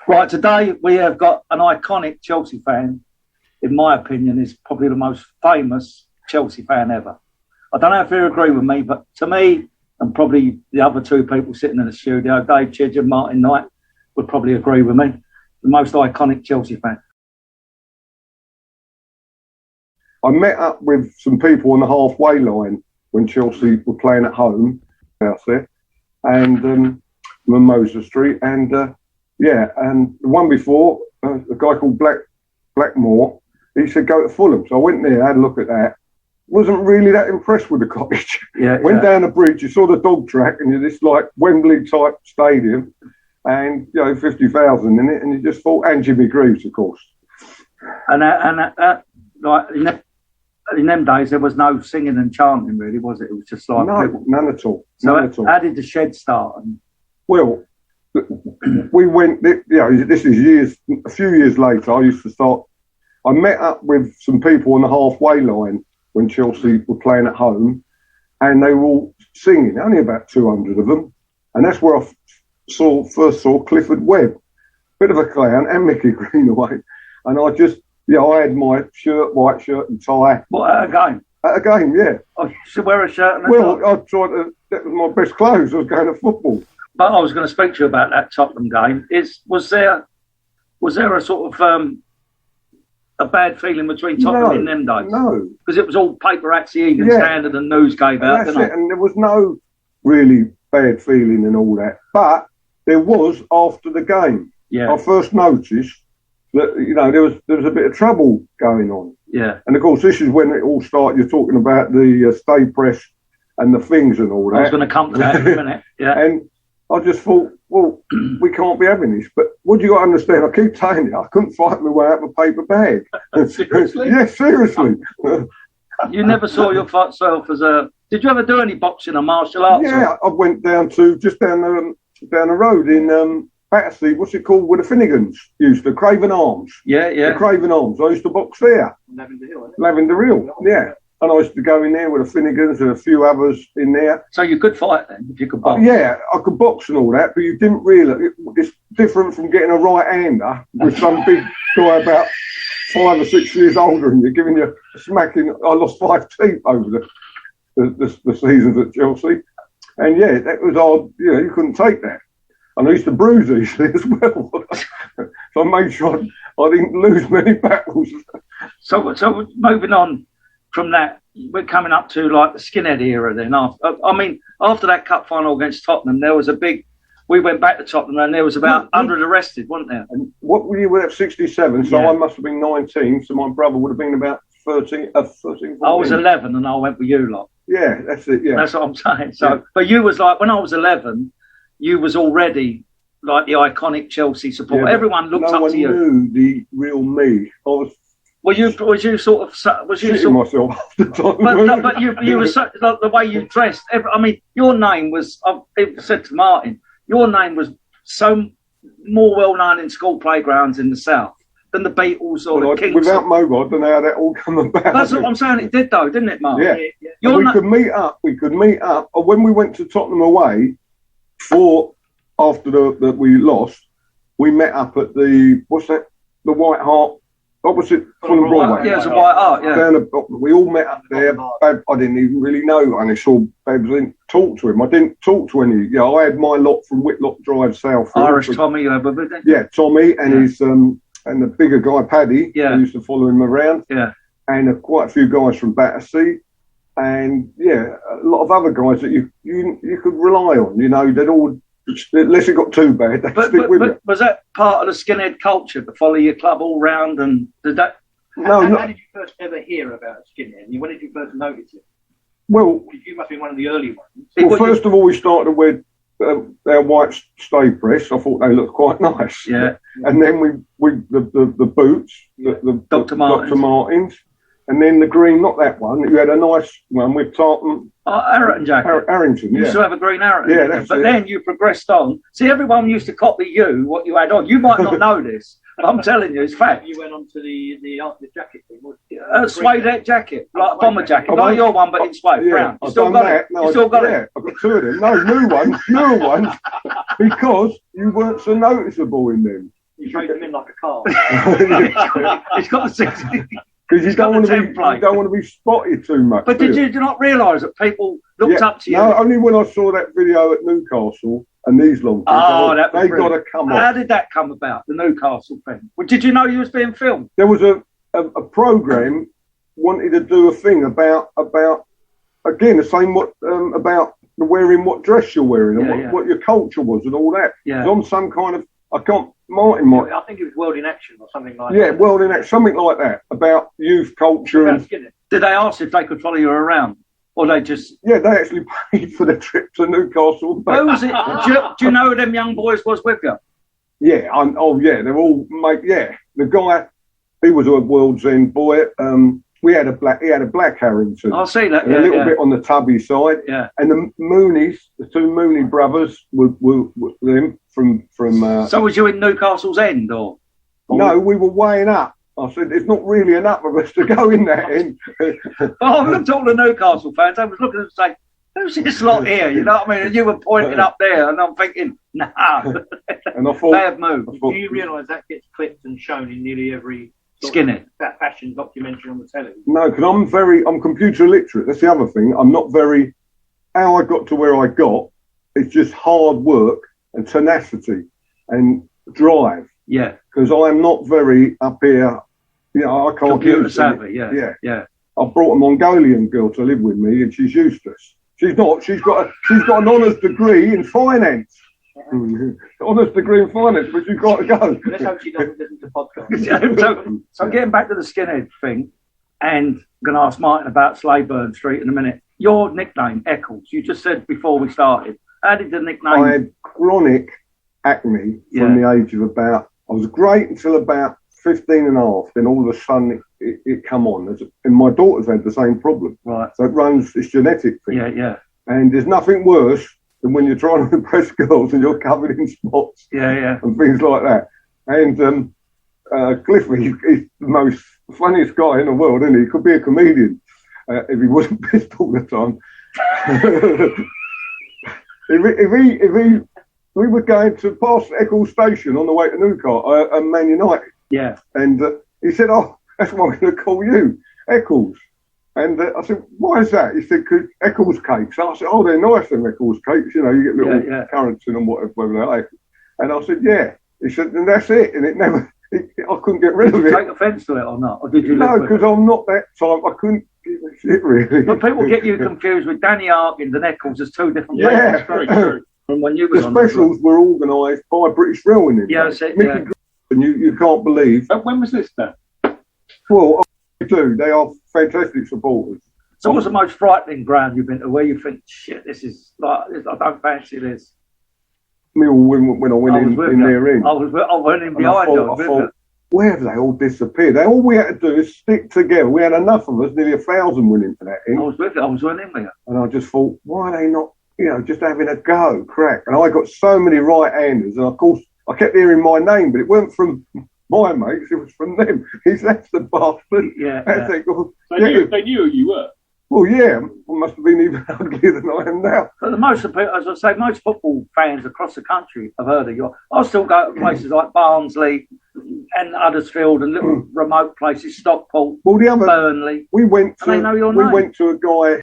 Right, today we have got an iconic Chelsea fan, in my opinion, is probably the most famous Chelsea fan ever. I don't know if you agree with me, but to me, and probably the other two people sitting in the studio, Dave Chidge and Martin Knight, would probably agree with me. The most iconic Chelsea fan. I met up with some people on the halfway line when Chelsea were playing at home out there, and Mimosa Street, and and the one before, a guy called Blackmore, he said go to Fulham. So I went there, had a look at that. Wasn't really that impressed with the cottage. Went down the bridge, you saw the dog track, and you're this like Wembley type stadium, and 50,000 in it, and you just thought, and Jimmy Greaves, of course. And like in them days, there was no singing and chanting, really, was it? It was just like none at all. So how did the shed start? Well, we went. This is a few years later. I met up with some people on the halfway line when Chelsea were playing at home, and they were all singing. Only about 200 of them, and that's where I first saw Clifford Webb, bit of a clown, and Mickey Greenaway, and I just. I had my white shirt and tie. What, at a game? At a game, yeah. I should wear a shirt and a tie? I tried to, that was my best clothes. I was going to football. But I was going to speak to you about that Tottenham game. Was there a sort of a bad feeling between Tottenham in them days? No. Because it was all paparazzi, even Standard and News gave out, didn't it? And there was no really bad feeling and all that. But there was after the game. Yeah. I first noticed that there was a bit of trouble going on. Yeah. And of course, this is when it all started. You're talking about the stay press and the things and all that. I was going to come to that in a minute. Yeah. And I just thought, well, we can't be having this. But what do you got to understand? I keep telling you, I couldn't fight my way out of a paper bag. Seriously? Yes, seriously. You never saw yourself as a... Did you ever do any boxing or martial arts? Yeah, I went down the road in... Battersea, what's it called, where the Finnegans used to, Craven Arms. Yeah. The Craven Arms. I used to box there. Lavender Hill, isn't it? Lavender Hill, yeah. And I used to go in there with the Finnegans and a few others in there. So you could fight then, if you could box? Yeah, I could box and all that, but you didn't realise. It's different from getting a right-hander with some big guy about 5 or 6 years older and you're giving you a smacking. I lost 5 teeth over the seasons at Chelsea. And yeah, that was odd. You couldn't take that. And I used to bruise easily as well. So I made sure I didn't lose many battles. So moving on from that, we're coming up to like the Skinhead era then. After that cup final against Tottenham, there was we went back to Tottenham and there was about 100 arrested, wasn't there? And what were you at 67? So I must have been 19. So my brother would have been about 13, 14. I was 11 and I went with you lot. Yeah, that's it, yeah. That's what I'm saying. So, But you was like, when I was 11, you was already like the iconic Chelsea supporter. Everyone looked up to you. No one knew the real me. Was you sort of myself after time. But you were so, like the way you dressed. Your name was. I've said to Martin, your name was so more well known in school playgrounds in the south than the Beatles or the Kings. Without mobile, I don't know how that all come about. That's what I'm saying. It did though, didn't it, Martin? Yeah. We could meet up. When we went to Tottenham away. After that we lost, we met up at the White Hart opposite Fulham Broadway. Yeah, it's a White Hart. Yeah. We all met up there. I didn't even really know. I only saw Babs. I didn't talk to him. I didn't talk to any. I had my lot from Whitlock Drive South. Irish Tommy, yeah, Tommy and his and the bigger guy Paddy. Yeah, who used to follow him around. Yeah, and quite a few guys from Battersea. And a lot of other guys that you could rely on. They'd all, unless it got too bad, they'd stick with you. Was that part of the skinhead culture to follow your club all round? And did that? How did you first ever hear about skinhead? When did you first notice it? Well, you must be one of the early ones. Well, first of all, we started with their white stay press. I thought they looked quite nice. Yeah. And then the boots, the Dr. Martens. And then the green, not that one. You had a nice one with tartan. Harrington jacket. Harrington, You used to have a green Harrington. Yeah, that's But it. then you progressed on. See, everyone used to copy what you had on. You might not know this, but I'm telling you, it's fact. You went on to the jacket thing. Suede jacket, like a bomber jacket. Not your one, but in suede, brown. You still got it? No, I've got 2 of them. No, newer ones. Because you weren't so noticeable in them. You trade them in like a car. He's got the 60. Because you don't want to be spotted too much. But did you not realise that people looked up to you? No, only when I saw that video at Newcastle and these long things, they got to come on. How did that come about, the Newcastle thing? Well, did you know you was being filmed? There was a programme wanted to do a thing about again the same about wearing what dress you're wearing and what your culture was and all that. Yeah. It was on some kind of I think it was World in Action or something like that. Yeah, World in Action, something like that about youth culture. And did they ask if they could follow you around, or they just? Yeah, they actually paid for the trip to Newcastle. Who was it? Do you know who them young boys was with you? Yeah, they're all the guy, he was a World's End boy. He had a black Harrington. I'll see that. A little bit on the tubby side. Yeah. And the Moonies, the two Mooney brothers, were them from. So was you in Newcastle's End, or? No, we were weighing up. I said, there's not really enough of us to go in that end. I looked at all the Newcastle fans. I was looking at them saying, who's this lot here? You know what I mean? And you were pointing up there, and I'm thinking, nah. And I thought, bad move. Do you realise that gets clipped and shown in nearly every Skinhead that fashion documentary on the television? No, because I'm computer illiterate. That's the other thing. I'm not very. How I got to where I got, it's just hard work and tenacity and drive. Yeah. Because I'm not very up here. You know, I can't. Computer savvy. Yeah. I brought a Mongolian girl to live with me, and she's useless. She's not. She's got an honours degree in finance. Honours degree in finance, but you've got to go. Let's hope she doesn't listen to podcasts. So getting back to the Skinhead thing, and I'm going to ask Martin about Slayburn Street in a minute. Your nickname, Eccles, you just said before we started. How did the nickname? I had chronic acne from the age of about. I was great until about 15 and a half. Then all of a sudden it come on. And my daughter's had the same problem. Right. So it runs this genetic thing. Yeah. And there's nothing worse than when you're trying to impress girls and you're covered in spots. Yeah. And things like that. And Cliffy, he's the most funniest guy in the world, isn't he? He could be a comedian if he wasn't pissed all the time. if we were going to pass Eccles Station on the way to Newcastle, Man United. Yeah. And he said, "Oh, that's what I'm going to call you, Eccles." And I said, "Why is that?" He said, "Cause Eccles cakes." And I said, "Oh, they're nice, them Eccles cakes. You know, you get little currants in them, whatever they like." And I said, "Yeah." He said, "And that's it." And it never, I couldn't get rid of it. Did you take offence to it or not? Or did you? No, because I'm not that type. I couldn't give a shit, really. But people get you confused with Danny Harkins and Eccles as two different people. That's very true. From when you was the specials were organised by British Railway. Yeah, that's it. Mickey and you can't believe. When was this then? Well, I do. They are fantastic supporters. So what's the most frightening ground you've been to where you think, shit, this is like, I don't fancy this? When I went in their in. I went in behind you. I thought, where have they all disappeared? All we had to do is stick together. We had enough of us, nearly 1,000 went into that in. I was with you. And I just thought, why are they not, just having a go, crack? And I got so many right-handers, and of course, I kept hearing my name, but it weren't from my mates, it was from them. That's the bastard. Yeah. They knew who you were. Well, yeah, I must have been even uglier than I am now. But most of the, as I say, most football fans across the country have heard of you. I still go to places like Barnsley and Huddersfield and little remote places, Stockport, Burnley. We went to they know your name. We went to a guy